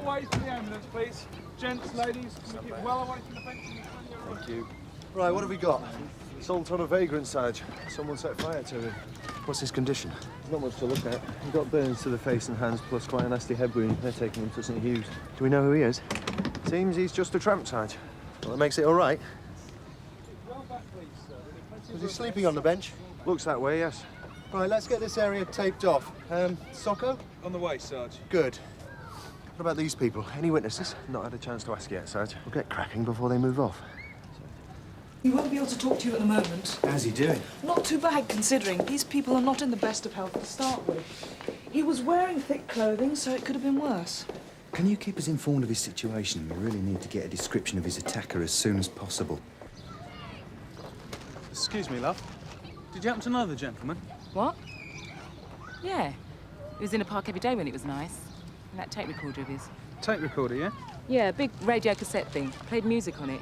way to the ambulance, please. Gents, ladies, can we keep well away from the fencing? Thank you. Right, what have we got? Assault on a vagrant, Sarge. Someone set fire to him. What's his condition? Not much to look at. He got burns to the face and hands, plus quite a nasty head wound. They're taking him to St. Hugh's. Do we know who he is? Seems he's just a tramp, Sarge. Well, that makes it all right. Was he sleeping on the bench? Looks that way, yes. Right, let's get this area taped off. Socko? On the way, Sarge. Good. What about these people? Any witnesses? Not had a chance to ask yet, Sarge. We'll get cracking before they move off. He won't be able to talk to you at the moment. How's he doing? Not too bad, considering. These people are not in the best of health to start with. He was wearing thick clothing, so it could have been worse. Can you keep us informed of his situation? We really need to get a description of his attacker as soon as possible. Excuse me, love. Did you happen to know the gentleman? What? Yeah. He was in the park every day when it was nice. And that tape recorder of his. Tape recorder, yeah? Yeah, big radio cassette thing. Played music on it.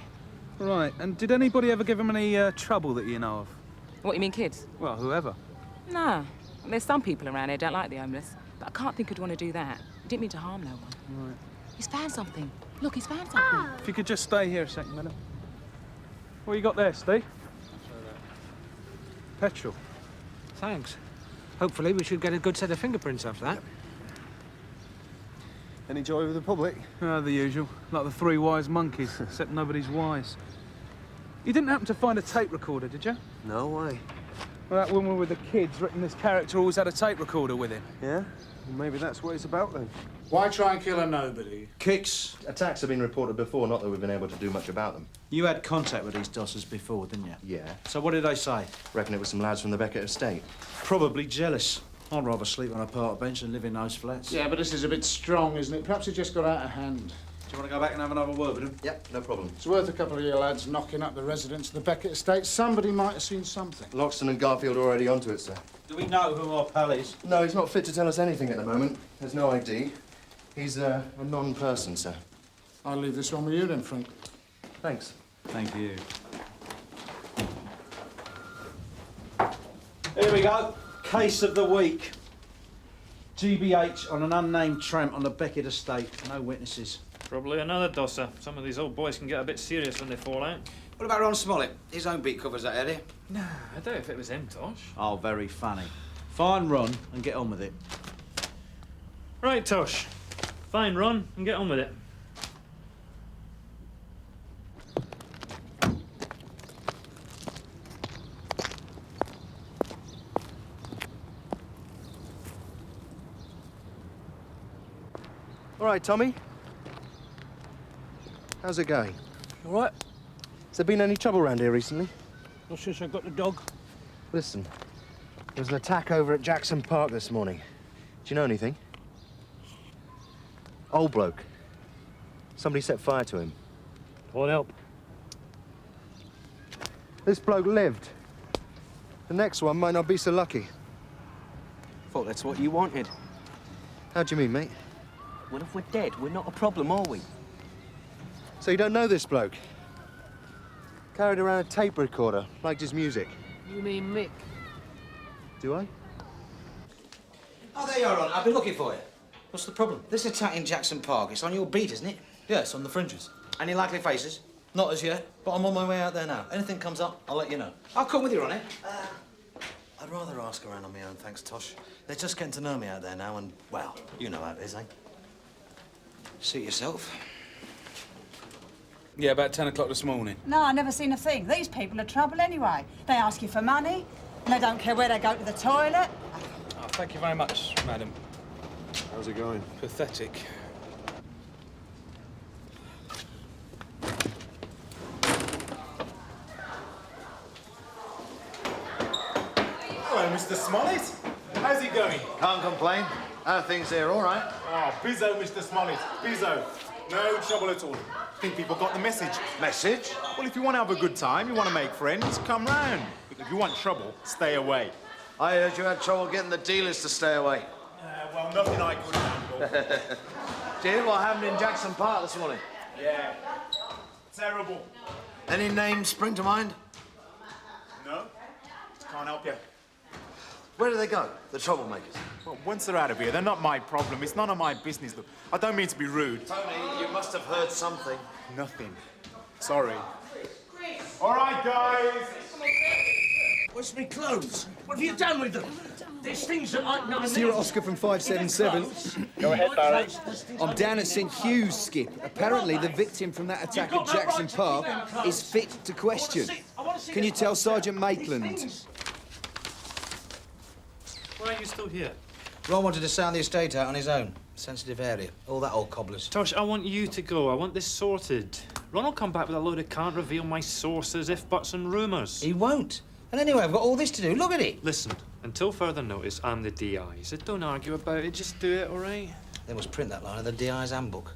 Right, and did anybody ever give him any trouble that you know of? What, you mean kids? Well, whoever. Nah. There's some people around here who don't like the homeless. But I can't think who'd want to do that. He didn't mean to harm no one. Right. He's found something. Look, he's found something. If you could just stay here a second, madam. What you got there, Steve? Petrol. Thanks. Hopefully we should get a good set of fingerprints after that. Any joy with the public? The usual. Like the three wise monkeys, except nobody's wise. You didn't happen to find a tape recorder, did you? No way. Well, that woman with the kids written this character always had a tape recorder with him. Yeah? Well, maybe that's what it's about then. Why try and kill a nobody? Kicks. Attacks have been reported before, not that we've been able to do much about them. You had contact with these dossers before, didn't you? Yeah. So what did they say? Reckon it was some lads from the Beggar estate. Probably jealous. I'd rather sleep on a park bench than live in those flats. Yeah, but this is a bit strong, isn't it? Perhaps it just got out of hand. Do you want to go back and have another word with them? Yep, no problem. It's worth a couple of you lads knocking up the residents of the Beckett estate. Somebody might have seen something. Loxton and Garfield are already onto it, sir. Do we know who our pal is? No, he's not fit to tell us anything at the moment. There's no ID. He's a non-person, sir. I'll leave this one with you then, Frank. Thanks. Thank you. Here we go. Case of the week. GBH on an unnamed tramp on the Beckett estate. No witnesses. Probably another dosser. Some of these old boys can get a bit serious when they fall out. What about Ron Smollett? His own beat covers that area. Nah, I doubt if it was him, Tosh. Oh, very funny. Find Ron and get on with it. Right, Tosh. Fine, Ron, and get on with it. All right, Tommy. How's it going? All right. Has there been any trouble around here recently? Not since I got the dog. Listen, there was an attack over at Jackson Park this morning. Do you know anything? Old bloke. Somebody set fire to him. What help? This bloke lived. The next one might not be so lucky. Thought that's what you wanted. How do you mean, mate? Well, if we're dead, we're not a problem, are we? So you don't know this bloke? Carried around a tape recorder, liked his music. You mean Mick? Do I? Oh, there you are, Ron. I've been looking for you. What's the problem? This attack in Jackson Park. It's on your beat, isn't it? Yes, on the fringes. Any likely faces? Not as yet, but I'm on my way out there now. Anything comes up, I'll let you know. I'll come with you, Ronnie. I'd rather ask around on my own, thanks, Tosh. They're just getting to know me out there now, and, well, you know how it is, eh? Suit yourself. Yeah, about 10 o'clock this morning. No, I never seen a thing. These people are trouble anyway. They ask you for money, and they don't care where they go to the toilet. Oh, thank you very much, madam. How's it going? Pathetic. Hello, Mr. Smollett. How's it going? Can't complain. How are things here? All right? Oh, bizzo, Mr. Smollett. Bizzo. No trouble at all. Think people got the message. Message? Well, if you want to have a good time, you want to make friends, come round. But if you want trouble, stay away. I heard you had trouble getting the dealers to stay away. Well, nothing I could handle. Do you hear what happened in Jackson Park this morning? Yeah. Terrible. Any names spring to mind? No? Can't help you. Where do they go, the troublemakers? Well, once they're out of here, they're not my problem. It's none of my business. Look, I don't mean to be rude. Tony, you must have heard something. Nothing. Sorry. All right, guys. Where's my clothes? What have you done with them? These things are like nothing. Sierra Oscar from 577. Go ahead, Barry. I'm down at St Hugh's, Skip. Apparently, the victim from that attack at Jackson Park is fit to question. Can you tell Sergeant Maitland? Why are you still here? Ron wanted to sound the estate out on his own. Sensitive area. All that old cobblers. Tosh, I want you to go. I want this sorted. Ron will come back with a load of can't reveal my sources, if, buts and rumours. He won't. And anyway, I've got all this to do. Look at it. Listen, until further notice, I'm the DI. So don't argue about it. Just do it, all right? They must print that line in the DI's handbook.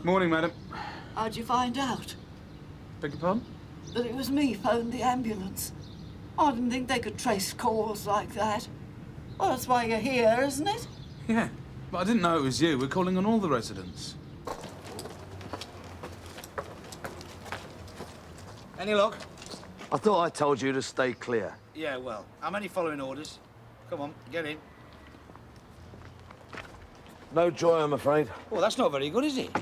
Morning, madam. How'd you find out? Beg your pardon? That it was me phoned the ambulance. I didn't think they could trace calls like that. Well, that's why you're here, isn't it? Yeah, but I didn't know it was you. We're calling on all the residents. Any luck? I thought I told you to stay clear. Yeah, well, I'm only following orders. Come on, get in. No joy, I'm afraid. Well, that's not very good, is it?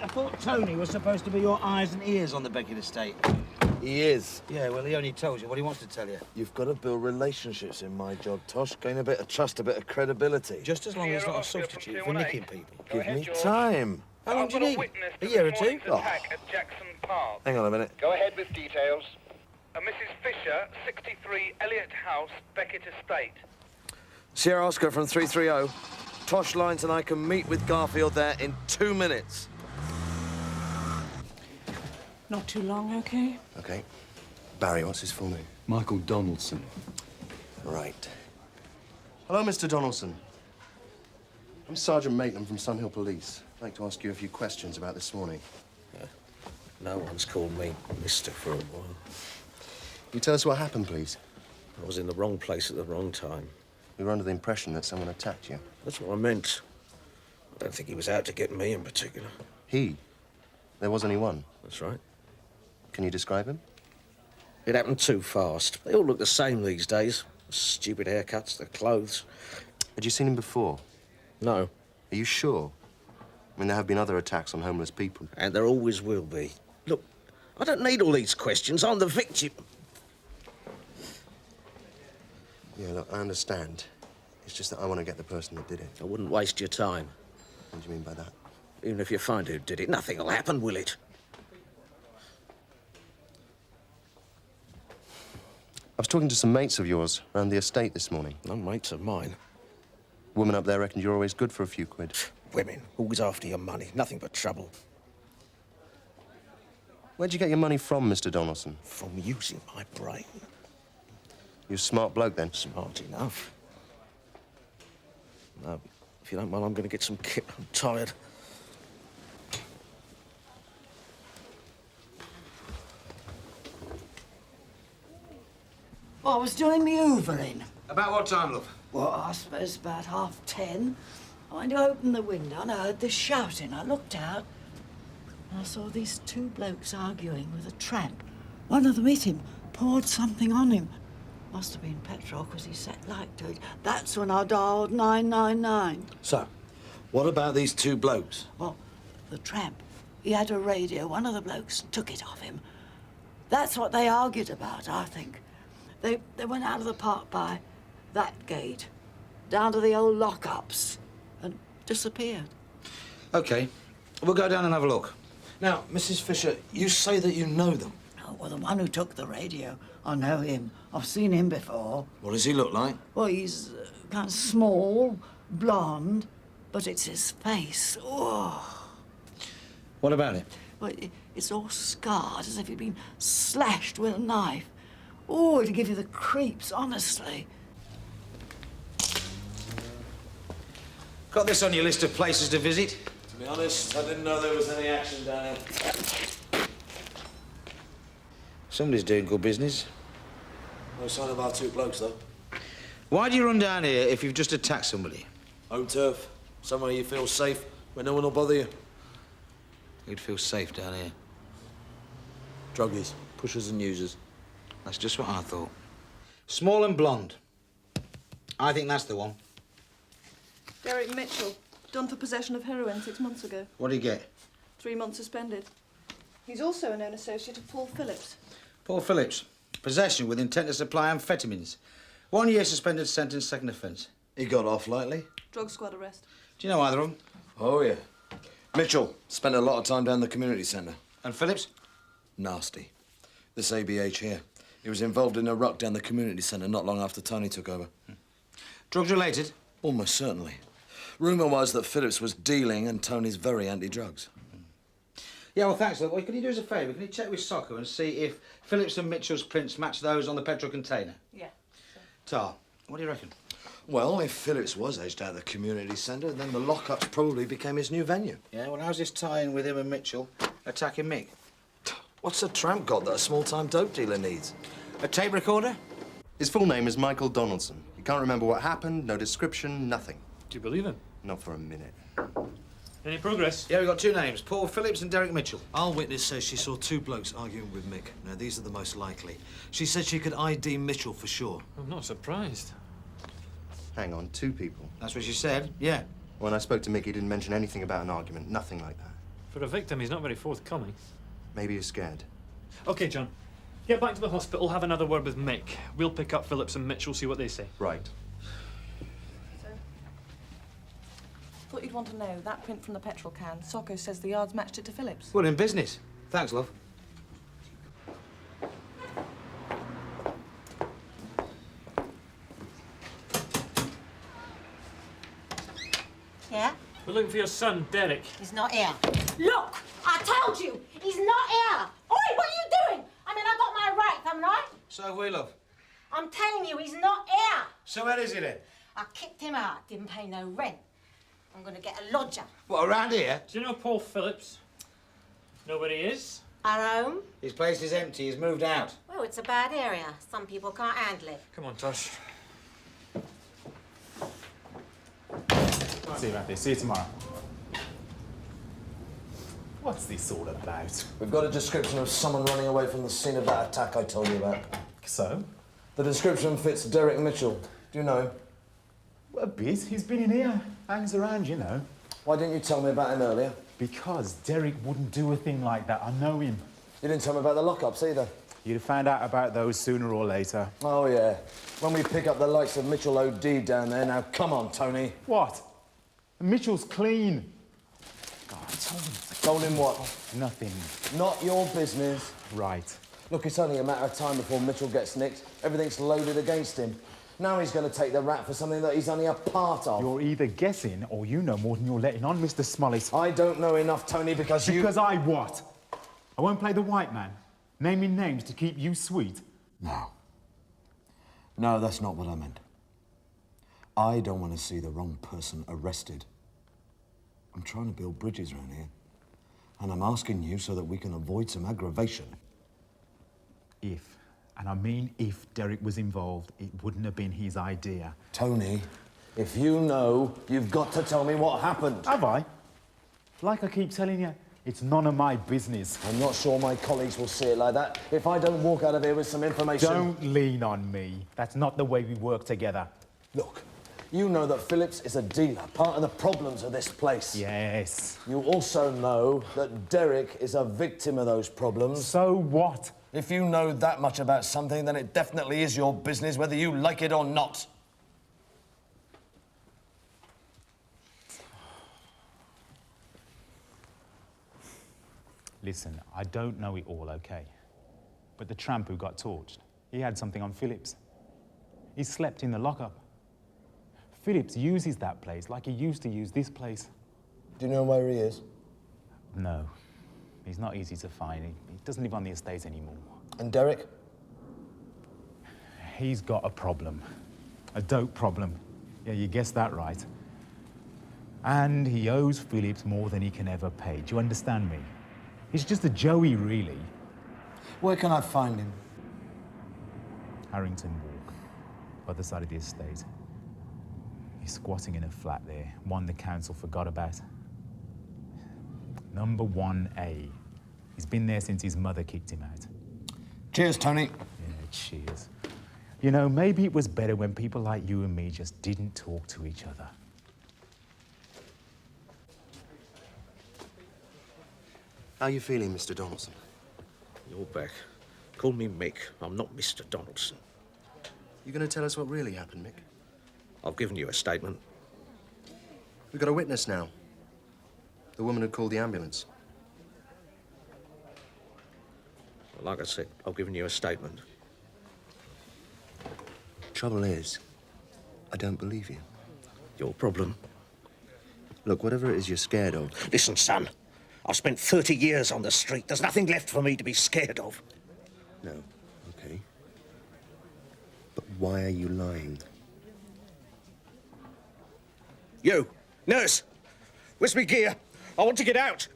I thought Tony was supposed to be your eyes and ears on the Beggar estate. He is. Yeah, well, he only tells you what he wants to tell you. You've got to build relationships in my job, Tosh. Gain a bit of trust, a bit of credibility. Just as long as it's not a substitute for nicking people. Give me time. How long do you need? A year or two? Oh. At Jackson Park. Hang on a minute. Go ahead with details. Mrs. Fisher, 63 Elliott House, Beckett Estate. Sierra Oscar from 330. Tosh Lines and I can meet with Garfield there in 2 minutes. Not too long, OK? OK. Barry, what's his full name? Michael Donaldson. Right. Hello, Mr. Donaldson. I'm Sergeant Maitland from Sunhill Police. I'd like to ask you a few questions about this morning. No one's called me Mister for a while. Can you tell us what happened, please? I was in the wrong place at the wrong time. We were under the impression that someone attacked you. That's what I meant. I don't think he was out to get me in particular. He? There was only one? That's right. Can you describe him? It happened too fast. They all look the same these days. Stupid haircuts, their clothes. Had you seen him before? No. Are you sure? I mean, there have been other attacks on homeless people. And there always will be. Look, I don't need all these questions. I'm the victim. Yeah, look, I understand. It's just that I want to get the person that did it. I wouldn't waste your time. What do you mean by that? Even if you find who did it, nothing will happen, will it? I was talking to some mates of yours around the estate this morning. No mates of mine. Woman up there reckoned you're always good for a few quid. Women, always after your money. Nothing but trouble. Where'd you get your money from, Mr. Donaldson? From using my brain. You're a smart bloke, then? Smart enough. No, if you don't mind, I'm going to get some kit. I'm tired. Well, I was doing me hoovering. About what time, love? Well, I suppose about 10:30. I went to open the window and I heard this shouting. I looked out and I saw these two blokes arguing with a tramp. One of them hit him, poured something on him. Must have been petrol because he set light to it. That's when I dialed 999. So, what about these two blokes? Well, the tramp, he had a radio. One of the blokes took it off him. That's what they argued about, I think. They went out of the park by that gate, down to the old lockups, and disappeared. OK. We'll go down and have a look. Now, Mrs. Fisher, you say that you know them. Oh, well, the one who took the radio, I know him. I've seen him before. What does he look like? Well, he's kind of small, blonde, but it's his face. Oh. What about it? Well, it's all scarred, as if he'd been slashed with a knife. Oh, it'd give you the creeps, honestly. Got this on your list of places to visit? To be honest, I didn't know there was any action down here. Somebody's doing good business. No sign of our two blokes, though. Why do you run down here if you've just attacked somebody? Home turf. Somewhere you feel safe, where no one will bother you. He'd feel safe down here. Druggies, pushers and users. That's just what I thought. Small and blonde. I think that's the one. Derek Mitchell, done for possession of heroin 6 months ago. What'd he get? 3 months suspended. He's also a known associate of Paul Phillips. Paul Phillips. Possession with intent to supply amphetamines. 1 year suspended sentence, second offence. He got off lately? Drug squad arrest. Do you know either of them? Oh, yeah. Mitchell spent a lot of time down the community centre. And Phillips? Nasty. This ABH here. He was involved in a ruck down the community centre not long after Tony took over. Drugs related? Almost certainly. Rumour was that Phillips was dealing and Tony's very anti-drugs. Yeah, well, thanks, love. Well, can you do us a favour? Can you check with Soccer and see if Phillips and Mitchell's prints match those on the petrol container? Yeah. Tar, what do you reckon? Well, if Phillips was aged out of the community centre, then the lockups probably became his new venue. Yeah, well, how's this tie-in with him and Mitchell attacking Mick? What's a tramp got that a small-time dope dealer needs? A tape recorder? His full name is Michael Donaldson. He can't remember what happened, no description, nothing. Do you believe him? Not for a minute. Any progress? Yeah, we've got two names, Paul Phillips and Derek Mitchell. Our witness says she saw two blokes arguing with Mick. Now, these are the most likely. She said she could ID Mitchell for sure. I'm not surprised. Hang on, two people. That's what she said, yeah. When I spoke to Mick, he didn't mention anything about an argument, nothing like that. For a victim, he's not very forthcoming. Maybe he's scared. OK, John. Get back to the hospital, have another word with Mick. We'll pick up Phillips and Mitchell, see what they say. Right. So, thought you'd want to know. That print from the petrol can, Socko says the yards matched it to Phillips. We're in business. Thanks, love. Yeah? We're looking for your son, Derek. He's not here. Look! I told you! He's not here! Oi, what are you doing? I mean, I got my rights, haven't I? So have we, love. I'm telling you, he's not here! So where is he then? I kicked him out, didn't pay no rent. I'm gonna get a lodger. What, around here? Do you know Paul Phillips? Know where he is? Our home? His place is empty, he's moved out. Well, it's a bad area. Some people can't handle it. Come on, Tosh. See you about this. See you tomorrow. What's this all about? We've got a description of someone running away from the scene of that attack I told you about. So? The description fits Derek Mitchell. Do you know him? Well, a bit. He's been in here. Hangs around, you know. Why didn't you tell me about him earlier? Because Derek wouldn't do a thing like that. I know him. You didn't tell me about the lockups either. You'd have found out about those sooner or later. Oh, yeah. When we pick up the likes of Mitchell OD down there. Now, come on, Tony. What? Mitchell's clean. God, I told him. Told him what? Nothing. Not your business. Right. Look, it's only a matter of time before Mitchell gets nicked. Everything's loaded against him. Now he's going to take the rap for something that he's only a part of. You're either guessing or you know more than you're letting on, Mr. Smollis. I don't know enough, Tony, because you... Because I what? I won't play the white man, naming names to keep you sweet. No. No, that's not what I meant. I don't want to see the wrong person arrested. I'm trying to build bridges around here. And I'm asking you so that we can avoid some aggravation. If, and I mean if, Derek was involved, it wouldn't have been his idea. Tony, if you know, you've got to tell me what happened. Have I? Like I keep telling you, it's none of my business. I'm not sure my colleagues will see it like that. If I don't walk out of here with some information... Don't lean on me. That's not the way we work together. Look, you know that Phillips is a dealer, part of the problems of this place. Yes. You also know that Derek is a victim of those problems. So what? If you know that much about something, then it definitely is your business, whether you like it or not. Listen, I don't know it all, okay? But the tramp who got torched, he had something on Phillips. He slept in the lockup. Phillips uses that place like he used to use this place. Do you know where he is? No. He's not easy to find. He doesn't live on the estate anymore. And Derek? He's got a problem. A dope problem. Yeah, you guessed that right. And he owes Phillips more than he can ever pay. Do you understand me? He's just a Joey, really. Where can I find him? Harrington Walk, other side of the estate. He's squatting in a flat there, one the council forgot about. Number 1A. He's been there since his mother kicked him out. Cheers, Tony. Yeah, cheers. You know, maybe it was better when people like you and me just didn't talk to each other. How are you feeling, Mr. Donaldson? You're back. Call me Mick. I'm not Mr. Donaldson. You going to tell us what really happened, Mick? I've given you a statement. We've got a witness now. The woman who called the ambulance. Like I said, I've given you a statement. Trouble is, I don't believe you. Your problem. Look, whatever it is you're scared of... Listen, son. I've spent 30 years on the street. There's nothing left for me to be scared of. No, okay. But why are you lying? You, nurse, where's me gear? I want to get out.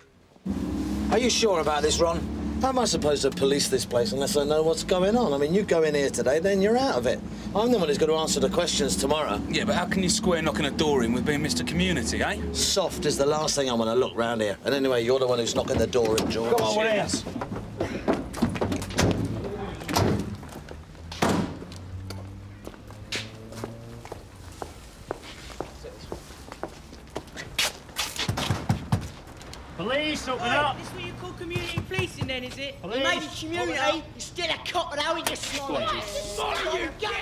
Are you sure about this, Ron? How am I supposed to police this place unless I know what's going on? I mean, you go in here today, then you're out of it. I'm the one who's got to answer the questions tomorrow. Yeah, but how can you square knocking a door in with being Mr. Community, eh? Soft is the last thing I want to look round here. And anyway, you're the one who's knocking the door in, George. Come on, what else? Police, open up! This what you call community policing then, is it? Police, You made it community, you're still a cop and how you swallow it. Swallow you, get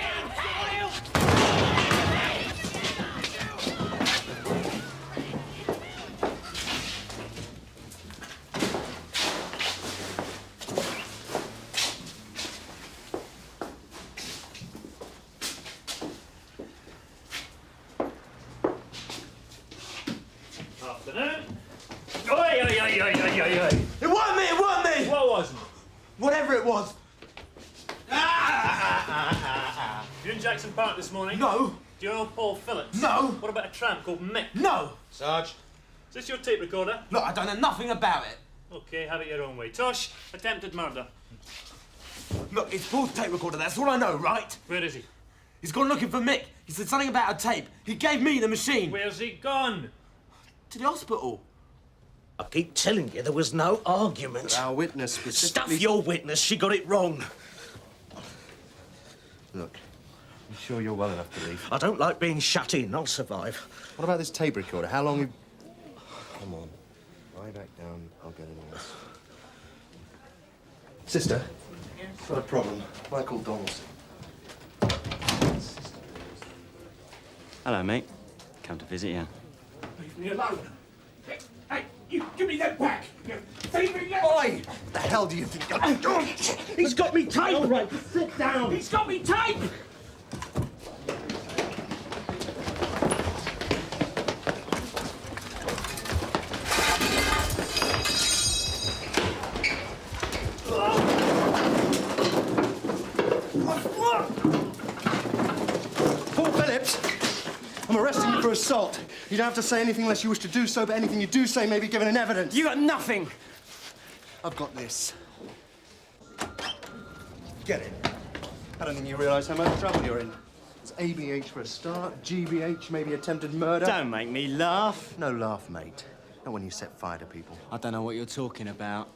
Afternoon. Oi, oi, oi, oi, oi, oi, oi. It wasn't me, it wasn't me! What wasn't? Whatever it was. You in Jackson Park this morning? No. Do you know Paul Phillips? No. What about a tramp called Mick? No. Sarge. Is this your tape recorder? Look, I don't know nothing about it. Okay, have it your own way. Tosh, attempted murder. Look, it's Paul's tape recorder, that's all I know, right? Where is he? He's gone looking for Mick. He said something about a tape. He gave me the machine. Where's he gone? To the hospital. I keep telling you there was no argument. Our witness specifically... Stuff your witness. She got it wrong. Look, I'm sure you're well enough to leave. I don't like being shut in. I'll survive. What about this tape recorder? How long have... Come on. Lie back down. I'll get it all. Sister? Got a problem. Michael Donaldson. Hello, mate. Come to visit you. Leave me alone. Hey, you give me that back. Leave me alone. Oi! The hell do you think you're doing? He's got me tape. All right, sit down. He's got me tape! Paul Phillips! I'm arresting you for assault. You don't have to say anything unless you wish to do so, but anything you do say may be given in evidence. You got nothing. I've got this. Get it. I don't think you realise how much trouble you're in. It's ABH for a start, GBH, maybe attempted murder. Don't make me laugh. No laugh, mate. Not when you set fire to people. I don't know what you're talking about.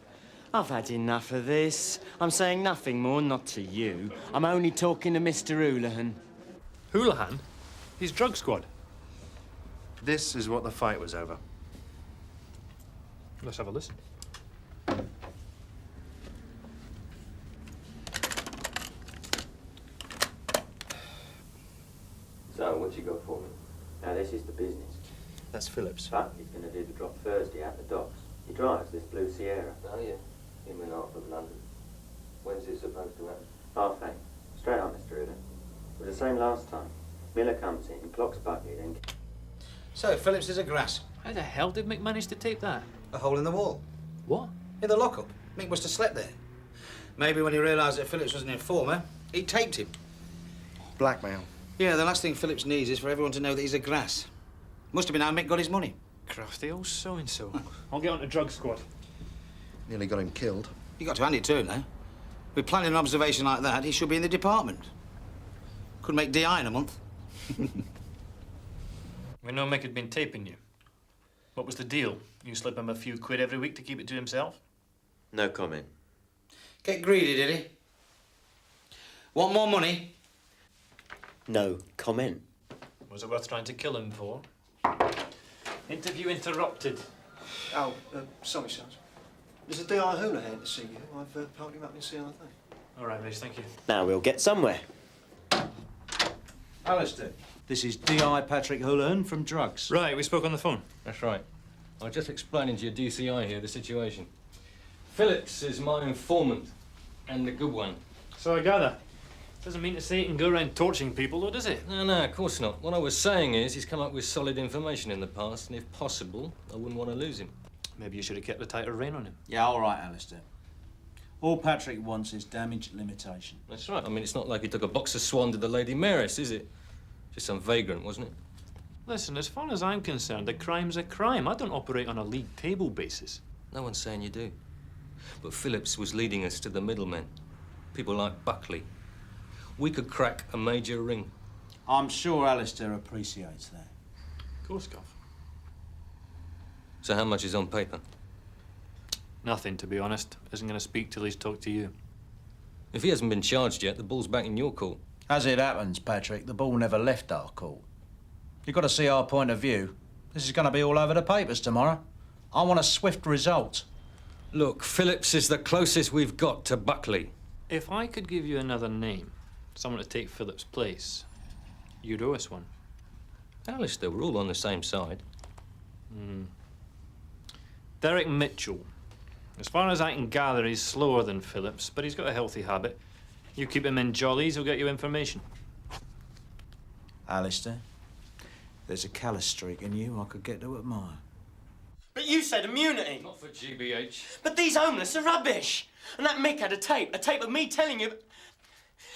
I've had enough of this. I'm saying nothing more, not to you. I'm only talking to Mr. Houlihan. Houlihan? He's drug squad. This is what the fight was over. Let's have a listen. So, what you got for me? Now, this is the business. That's Phillips. But he's going to do the drop Thursday at the docks. He drives this blue Sierra. Oh, yeah. In and out of London. When's it supposed to happen? 8:30. Straight up, Mr. Houlihan. It was the same last time. Miller comes in, clocks bucket, and... So, Phillips is a grass. How the hell did Mick manage to tape that? A hole in the wall. What? In the lockup. Mick must have slept there. Maybe when he realised that Phillips was an informer, he taped him. Blackmail. Yeah, the last thing Phillips needs is for everyone to know that he's a grass. Must have been how Mick got his money. Crafty old so-and-so. I'll get on to drug squad. Nearly got him killed. You got to hand it to him, though. With planning an observation like that, he should be in the department. Could make DI in a month. We know Mick had been taping you. What was the deal? You slip him a few quid every week to keep it to himself? No comment. Get greedy, did he? Want more money? No comment. Was it worth trying to kill him for? Interview interrupted. Oh, sorry, Sarge. There's a D.I. Houlihan to see you. I've parked him up in CR3. All right, Rich, thank you. Now we'll get somewhere. Alistair, this is D.I. Patrick Houlihan from Drugs. Right, we spoke on the phone. That's right. I was just explaining to your DCI here the situation. Phillips is my informant, and the good one. So I gather. Doesn't mean to say he can go around torching people, though, does it? No, of course not. What I was saying is he's come up with solid information in the past, and if possible, I wouldn't want to lose him. Maybe you should have kept a tighter rein on him. Yeah, all right, Alistair. All Patrick wants is damage limitation. That's right. I mean, it's not like he took a box of swan to the Lady Mayoress, is it? Just some vagrant, wasn't it? Listen, as far as I'm concerned, a crime's a crime. I don't operate on a league table basis. No one's saying you do. But Phillips was leading us to the middlemen. People like Buckley. We could crack a major ring. I'm sure Alistair appreciates that. Of course, Gov. So how much is on paper? Nothing, to be honest. Isn't going to speak till he's talked to you. If he hasn't been charged yet, the ball's back in your court. As it happens, Patrick, the ball never left our court. You've got to see our point of view. This is going to be all over the papers tomorrow. I want a swift result. Look, Phillips is the closest we've got to Buckley. If I could give you another name, someone to take Phillips' place, you'd owe us one. Alistair, we're all on the same side. Derek Mitchell. As far as I can gather, he's slower than Phillips, but he's got a healthy habit. You keep him in jollies, he'll get you information. Alistair, there's a callous streak in you I could get to admire. But you said immunity. Not for GBH. But these homeless are rubbish. And that Mick had a tape of me telling you...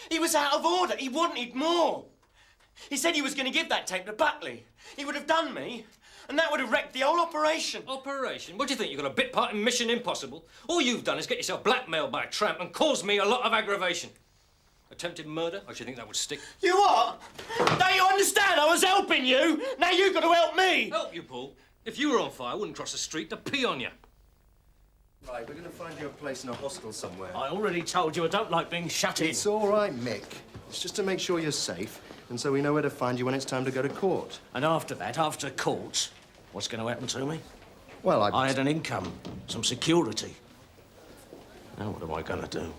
He was out of order. He wanted more. He said he was going to give that tape to Buckley. He would have done me, and that would have wrecked the whole operation. Operation? What do you think? You've got a bit part in Mission Impossible? All you've done is get yourself blackmailed by a tramp and caused me a lot of aggravation. Attempted murder? I should think that would stick. You what? Don't you understand? I was helping you. Now you've got to help me. Help you, Paul? If you were on fire, I wouldn't cross the street to pee on you. Right, we're going to find you a place in a hostel somewhere. I already told you I don't like being shut in. It's all right, Mick. It's just to make sure you're safe, and so we know where to find you when it's time to go to court. And after that, after court, what's going to happen to me? Well, I had an income, some security. Now what am I going to do?